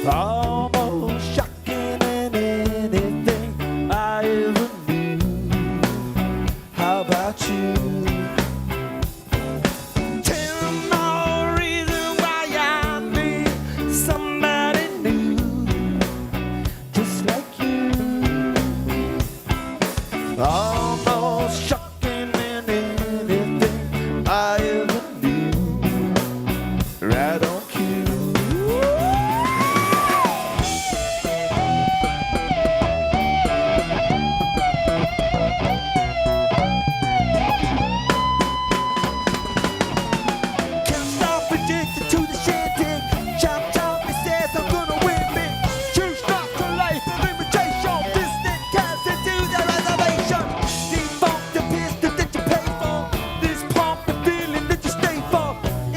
Far more shocking than anything I ever knew. How about you? Tell more reason why I need somebody new, just like you. Almost shocking than anything I ever knew. Right on cue. Can't stop addicted to the shindig. Chop chop, he says I'm gonna win big. Choose not to life and limitation. Distant cast into the reservation. Defunct the pistol that you pay for. This pump the feeling that you stay for.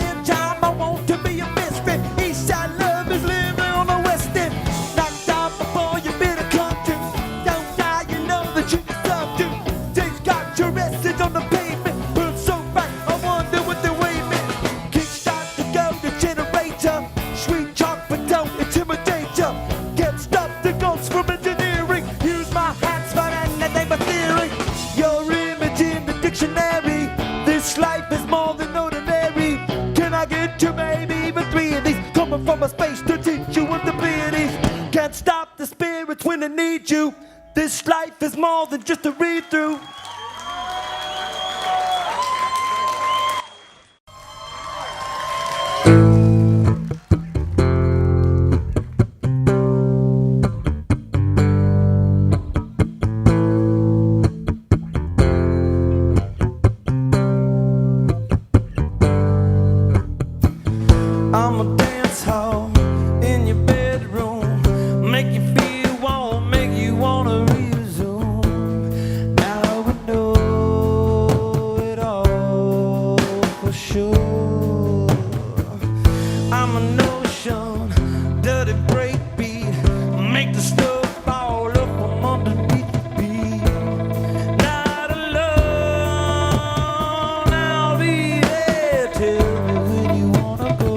In time I want to be a misfit. Eastside love is living on the west end. Knocked out before you been a country. Don't die, you know that you deserve to. They've got your message on the pavement. But so back, I wonder what they're waving. Kickstart to go the generator. Sweet chalk but don't intimidate ya. Get stuff that goes from engineering. Use my hands for anything but theory. Your image in the dictionary. This life is more than ordinary. Can I get you maybe even three of these? Coming from a space to teach you what the Pleiades. Can't stop the spirits when they need you. This life is more than just a read through. I'm a dance hall in your bedroom. Make you feel warm, make you wanna resume. Now we know it all for sure. I'm a notion, dirty breakbeat. Make the stuff fall up from underneath the beat. Not alone, I'll be there. Tell me when you wanna go.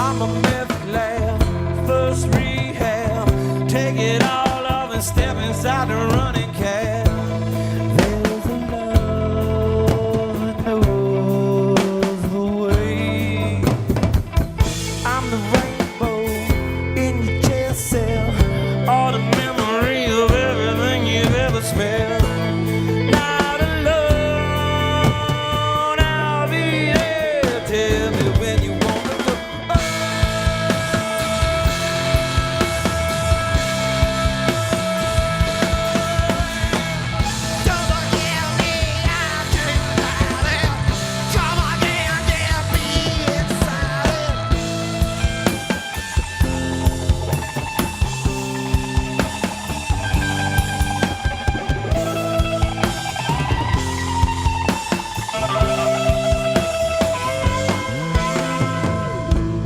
I'm a meth lab, first rehab. Take it all off and step inside the running cab. There's a love that knows the way. I'm the rainbow in your jail cell. All the memories of everything you've ever smelled. Not alone, I'll be there. Tell me when you wanna go.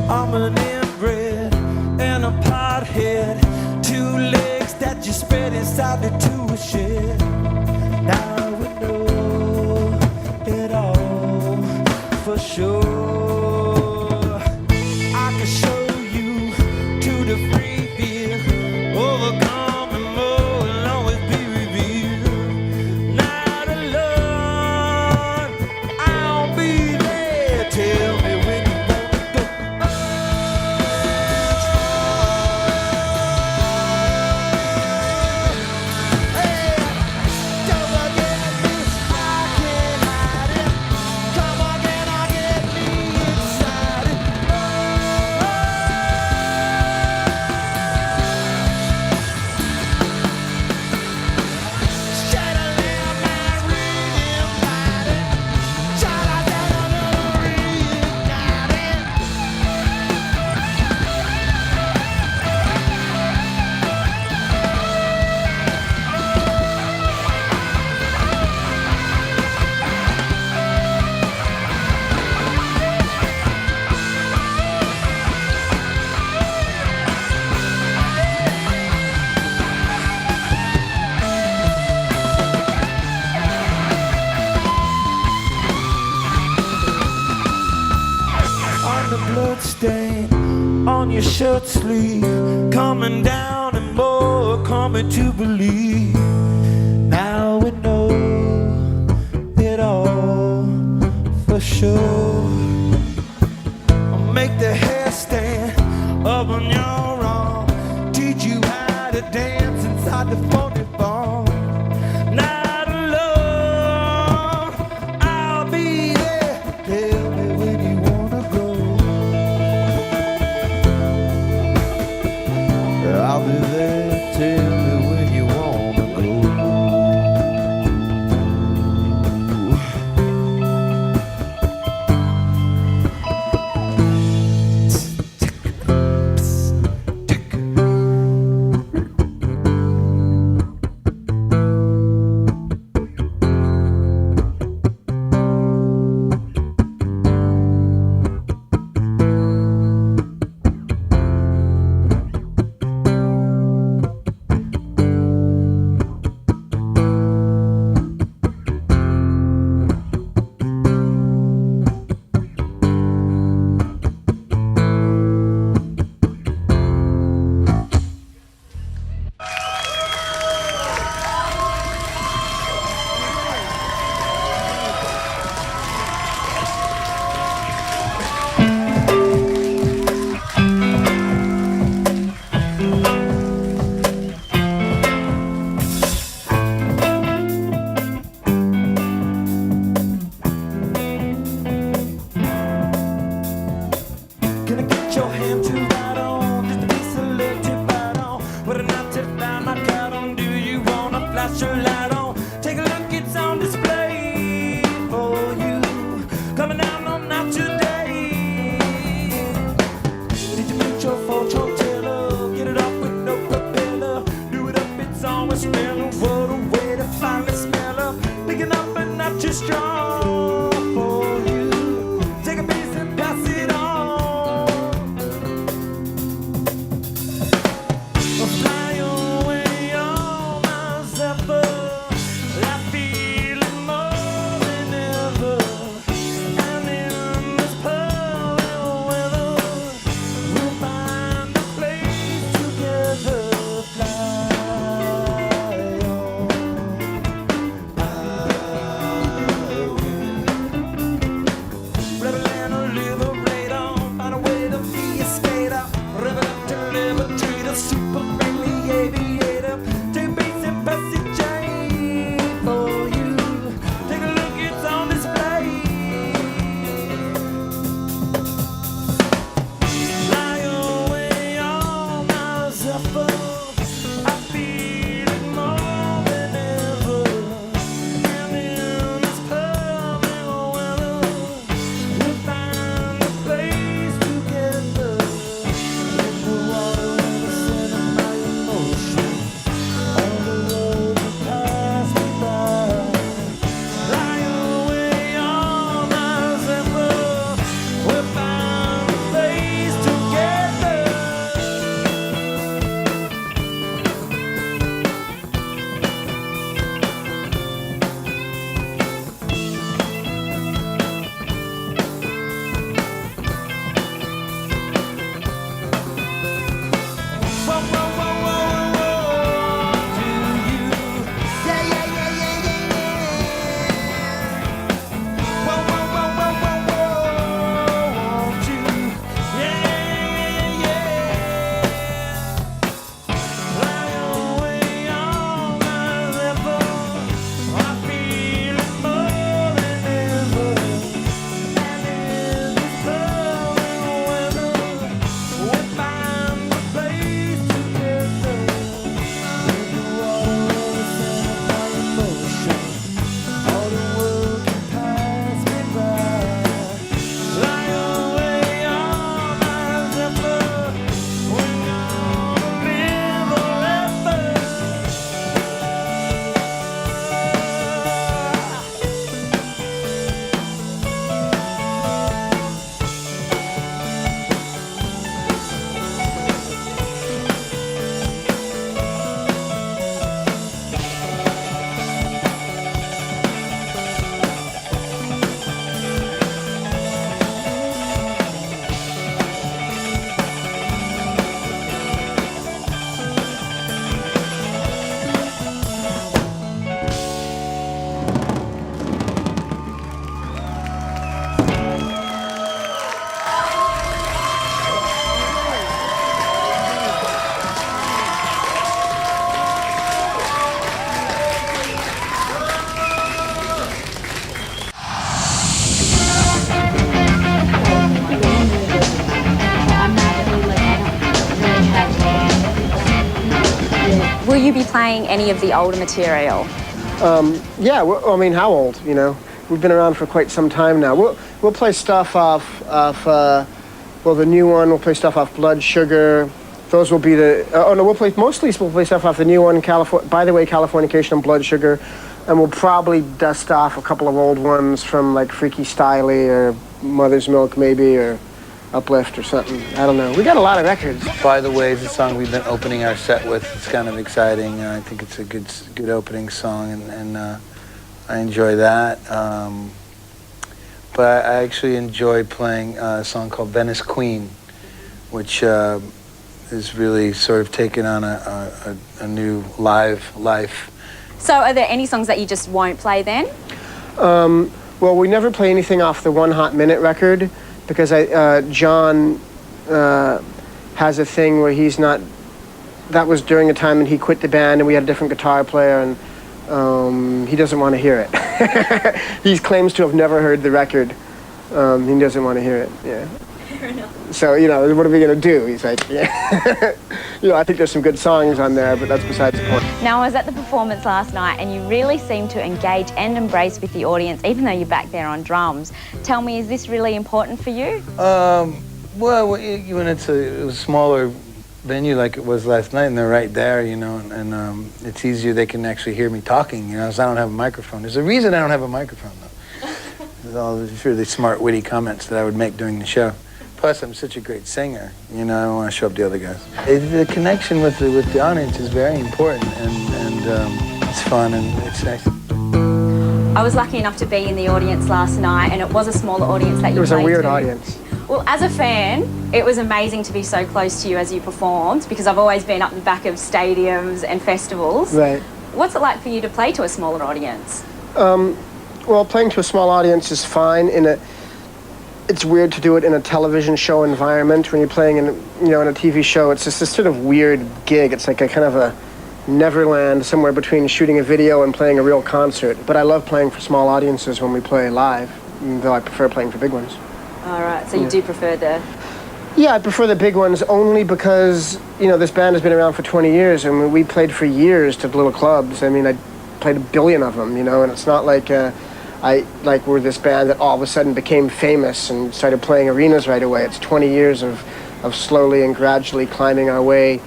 I'm an inbred and a pothead. Two legs that you spread inside the tool shed. Now we know it all for sure. I can show you to the free field. Overcome and more will always be revealed. Not alone, I'll be there. Tell me when you wanna go. Don't forget this, I can't hide it. Come on, can I get me shirt sleeve, coming down and more, coming to believe. Now we know it all for sure. I'll make the hair stand up on your arm, teach you how to dance inside the funny farm. Night alone, I'll be there. Tell me when you wanna go. I'll be there. Tell me when you wanna go. Can I get your hand to ride on? Just a piece of love to bite on. What a night to find my cat on. Do you wanna flash your light on? Take a look, it's on display for you. Coming down on night today. Did you meet your fortune teller? Get it off with no propeller. Do it up, it's always smelling. What a way to finally smell up. Picking up but not too strong for you. Take a piece and pass it on. Fly away on my Zephyr. I feel it more than ever. And in this pearl weather, we'll find a place together. Fly on. Rebel and a liberator, find a way to be a skater. Rebel up to liberate a super friendly aviator. Take a piece and pass it for you. Take a look, it's on display. Fly away on my Zephyr. I feel it more than ever. And in this perfect weather, we'll find a place together. In the water where the set of my emotion, all the roads that pass me by. Fly away on my Zephyr, we'll find a place together. Will you be playing any of the older material? Yeah, I mean, how old, you know? We've been around for quite some time now. We'll play stuff off well, the new one, we'll play stuff off Blood Sugar. Those will be the, oh no, we'll play stuff off the new one, By the Way, Californication and Blood Sugar. And we'll probably dust off a couple of old ones from like Freaky Styley or Mother's Milk maybe, or Uplift or something. I don't know. We got a lot of records. By the Way is a song we've been opening our set with. It's kind of exciting. I think it's a good opening song, and I enjoy that. But I actually enjoy playing a song called Venice Queen, which is really sort of taken on a new live life. So are there any songs that you just won't play then? Well, we never play anything off the One Hot Minute record because John has a thing where he's not, that was during a time when he quit the band and we had a different guitar player, and he doesn't want to hear it. He claims to have never heard the record. He doesn't want to hear it, yeah. Fair enough. So, you know, what are we going to do? He's like, yeah. You know, I think there's some good songs on there, but that's besides the point. Now, I was at the performance last night and you really seemed to engage and embrace with the audience, even though you're back there on drums. Tell me, is this really important for you? Well, when it's a smaller venue like it was last night, and they're right there, you know, and it's easier, they can actually hear me talking, you know, so I don't have a microphone. There's a reason I don't have a microphone, though. There's all these really smart, witty comments that I would make during the show. Plus, I'm such a great singer, you know, I don't want to show up the other guys. The connection with the audience is very important, and it's fun, and it's nice. I was lucky enough to be in the audience last night, and it was a smaller audience that you played to. It was a weird audience. Well, as a fan, it was amazing to be so close to you as you performed, because I've always been up the back of stadiums and festivals. Right. What's it like for you to play to a smaller audience? Well, playing to a small audience is fine. It's weird to do it in a television show environment. When you're playing in a TV show, it's just this sort of weird gig. It's like a kind of a Neverland somewhere between shooting a video and playing a real concert. But I love playing for small audiences when we play live, though I prefer playing for big ones. All right, so you do prefer the... Yeah, I prefer the big ones only because, you know, this band has been around for 20 years, and we played for years to little clubs. I mean, I played 1 billion of them, you know, and it's not like we're this band that all of a sudden became famous and started playing arenas right away. It's 20 years of slowly and gradually climbing our way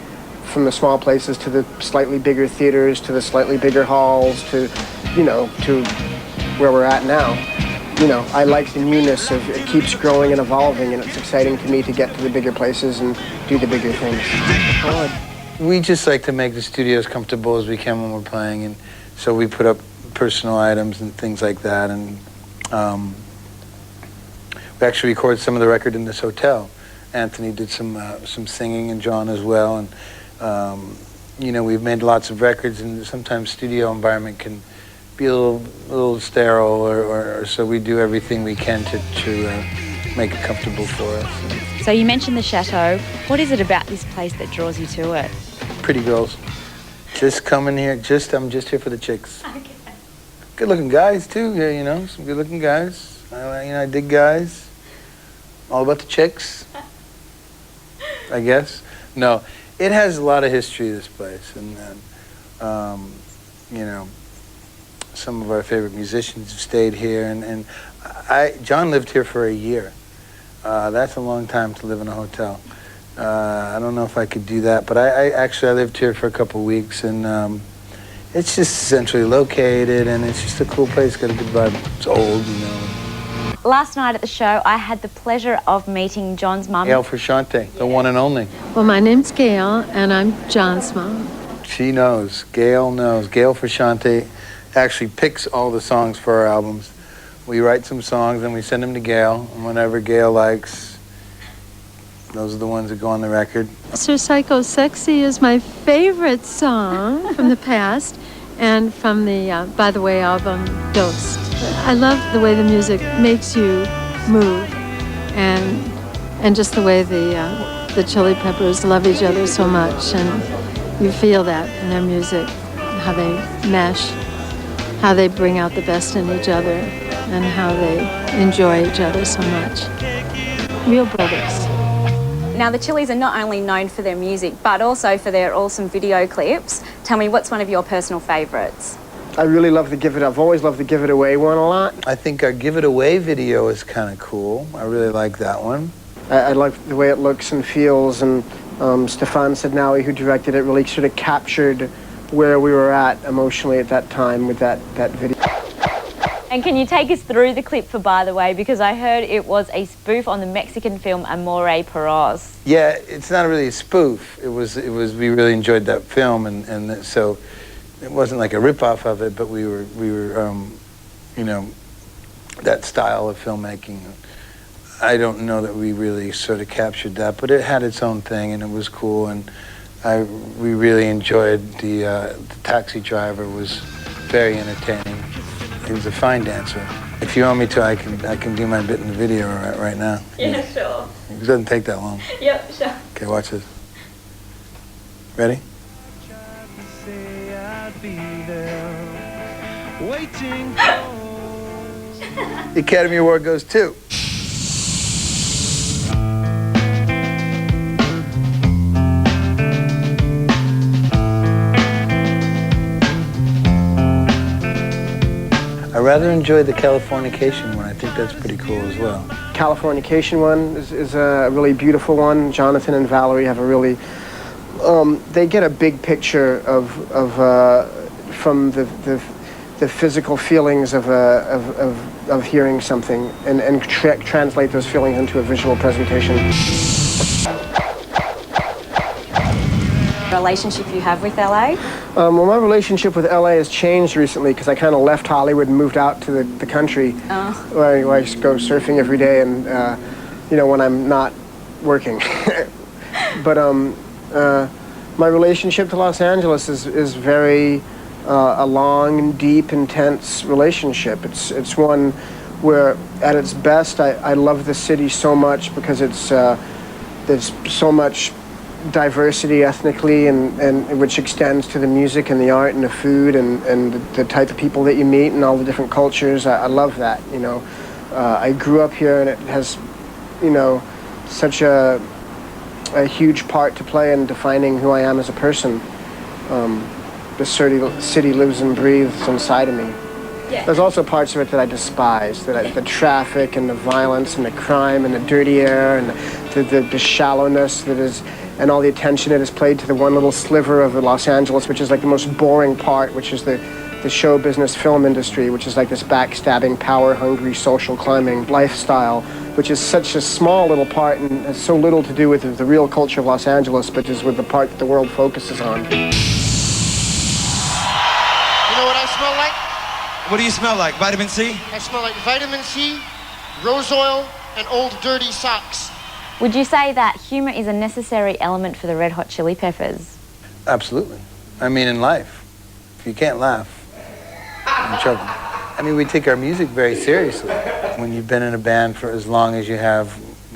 from the small places to the slightly bigger theaters, to the slightly bigger halls, to where we're at now. You know, I like the newness of it keeps growing and evolving, and it's exciting to me to get to the bigger places and do the bigger things. We just like to make the studio as comfortable as we can when we're playing, and so we put up personal items and things like that, and we actually recorded some of the record in this hotel. Anthony did some singing, and John as well, and you know, we've made lots of records, and sometimes studio environment can be a little sterile, or so we do everything we can to make it comfortable for us. So you mentioned the Chateau. What is it about this place that draws you to it? Pretty girls. Just coming here, I'm just here for the chicks. Okay. Good-looking guys, too, yeah, you know, some good-looking guys. I dig guys. All about the chicks, I guess. No, it has a lot of history, this place, and you know, some of our favorite musicians have stayed here, and John lived here for a year. That's a long time to live in a hotel. I don't know if I could do that, but I lived here for a couple of weeks, and it's just centrally located, and it's just a cool place, got a good vibe. It's old, you know. Last night at the show, I had the pleasure of meeting John's mum. Gail Frusciante, the one and only. Well, my name's Gail, and I'm John's mom. She knows. Gail knows. Gail Frusciante actually picks all the songs for our albums. We write some songs, and we send them to Gail, and whenever Gail likes, those are the ones that go on the record. Sir Psycho Sexy is my favorite song from the past, and from the By the Way album, Ghost. I love the way the music makes you move, and just the way the Chili Peppers love each other so much, and you feel that in their music, how they mesh, how they bring out the best in each other, and how they enjoy each other so much. Real brothers. Now, the Chili's are not only known for their music, but also for their awesome video clips. Tell me, what's one of your personal favourites? I really love I've always loved the Give It Away one a lot. I think our Give It Away video is kind of cool. I really like that one. I like the way it looks and feels, and Stefan Sednawi, who directed it, really sort of captured where we were at emotionally at that time with that video. And can you take us through the clip for By the Way? Because I heard it was a spoof on the Mexican film Amore Perros. Yeah, it's not really a spoof. It was. We really enjoyed that film, and so it wasn't like a rip-off of it, but we were, you know, that style of filmmaking. I don't know that we really sort of captured that, but it had its own thing, and it was cool, and we really enjoyed the taxi driver was very entertaining. He was a fine dancer. If you want me to, I can do my bit in the video right now. Yeah, sure. It doesn't take that long. Yep, sure. Okay, watch this. Ready? The Academy Award goes to... I rather enjoy the Californication one. I think that's pretty cool as well. Californication one is a really beautiful one. Jonathan and Valerie have a really, they get a big picture from the physical feelings of hearing something and translate those feelings into a visual presentation. Relationship you have with LA? Well, my relationship with LA has changed recently because I kind of left Hollywood and moved out to the country, where I go surfing every day and, you know, when I'm not working. But my relationship to Los Angeles is very a long, deep, intense relationship. It's one where, at its best, I love the city so much because there's so much diversity ethnically, and which extends to the music and the art and the food and the type of people that you meet and all the different cultures. I love that, you know. I grew up here, and it has, you know, such a huge part to play in defining who I am as a person. The city lives and breathes inside of me. Yeah. There's also parts of it that I despise, the traffic and the violence and the crime and the dirty air and the shallowness that is, and all the attention it has played to the one little sliver of Los Angeles, which is like the most boring part, which is the show business film industry, which is like this backstabbing, power-hungry, social climbing lifestyle, which is such a small little part and has so little to do with the real culture of Los Angeles, but is with the part that the world focuses on. You know what I smell like? What do you smell like? Vitamin C? I smell like vitamin C, rose oil, and old dirty socks. Would you say that humour is a necessary element for the Red Hot Chili Peppers? Absolutely. I mean, in life, if you can't laugh, you're in trouble. I mean, we take our music very seriously. When you've been in a band for as long as you have,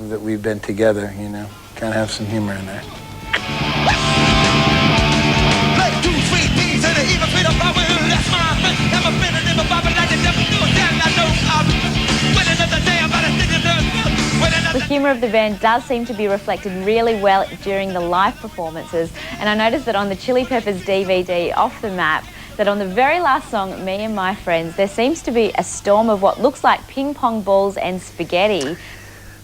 that we've been together, you know, kind of have some humor in there. The humour of the band does seem to be reflected really well during the live performances, and I noticed that on the Chili Peppers DVD, Off the Map, that on the very last song, Me and My Friends, there seems to be a storm of what looks like ping pong balls and spaghetti.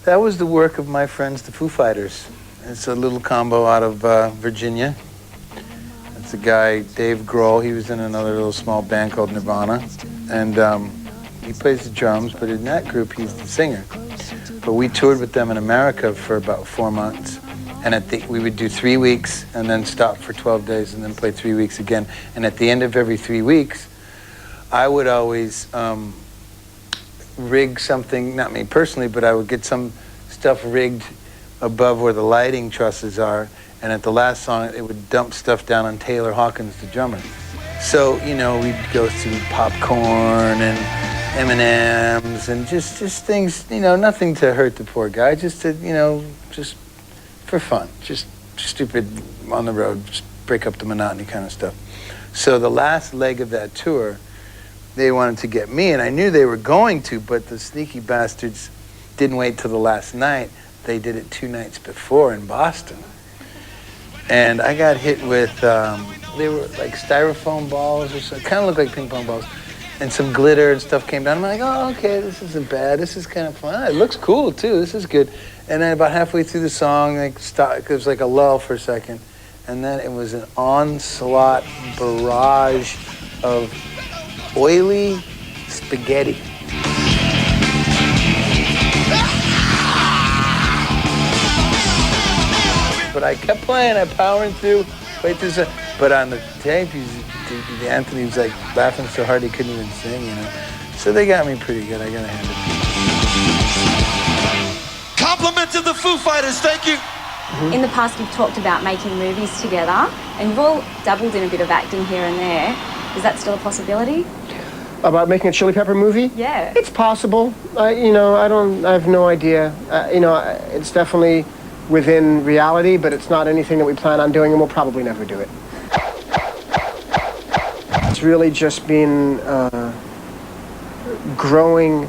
That was the work of my friends, the Foo Fighters. It's a little combo out of Virginia. It's a guy, Dave Grohl. He was in another little small band called Nirvana, and he plays the drums, but in that group, he's the singer. But we toured with them in America for about 4 months, and we would do 3 weeks and then stop for 12 days and then play 3 weeks again. And at the end of every 3 weeks, I would always rig something, not me personally, but I would get some stuff rigged above where the lighting trusses are, and at the last song, it would dump stuff down on Taylor Hawkins, the drummer. So, you know, we'd go through popcorn and M&Ms and just things, you know, nothing to hurt the poor guy, just to, you know, just for fun, just stupid on the road, just break up the monotony kind of stuff. So the last leg of that tour, they wanted to get me, and I knew they were going to, but the sneaky bastards didn't wait till the last night. They did it 2 nights before in Boston. And I got hit with they were like styrofoam balls or something. Kind of looked like ping pong balls. And some glitter and stuff came down. I'm like, oh, okay, this isn't bad. This is kind of fun. It looks cool, too. This is good. And then about halfway through the song, like, it was like a lull for a second. And then it was an onslaught barrage of oily spaghetti. But I kept playing, I powering through, right through. But on the tape, Anthony was like laughing so hard he couldn't even sing, you know. So they got me pretty good, I gotta hand it. Compliments of the Foo Fighters, thank you. In the past, you've talked about making movies together, and you've all dabbled in a bit of acting here and there. Is that still a possibility? About making a Chili Pepper movie? Yeah. It's possible. You know, I have no idea. You know, it's definitely within reality, but it's not anything that we plan on doing, and we'll probably never do it. It's really just been growing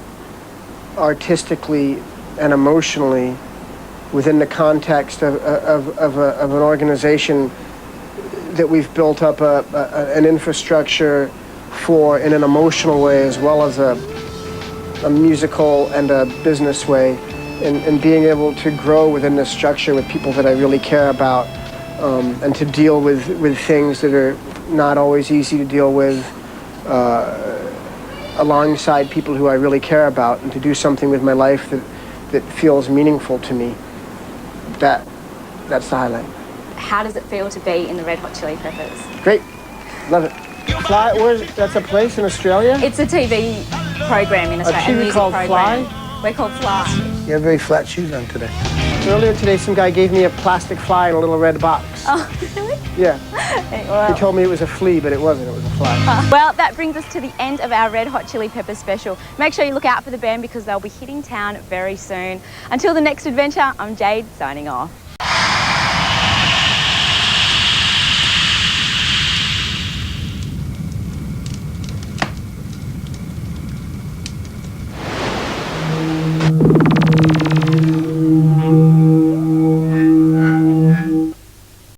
artistically and emotionally within the context of an organization that we've built up an infrastructure for in an emotional way as well as a musical and a business way, and being able to grow within this structure with people that I really care about, and to deal with things that are not always easy to deal with alongside people who I really care about, and to do something with my life that feels meaningful to me. That's the highlight. How does it feel to be in the Red Hot Chili Peppers? Great. Love it. That's a place in Australia? It's a TV program in Australia. A TV called program. Fly? We're called Fly. You have very flat shoes on today. Earlier today, some guy gave me a plastic fly in a little red box. Oh, really? Yeah. Well, He told me it was a flea, but it wasn't. It was a fly. well, that brings us to the end of our Red Hot Chili Peppers special. Make sure you look out for the band because they'll be hitting town very soon. Until the next adventure, I'm Jade, signing off.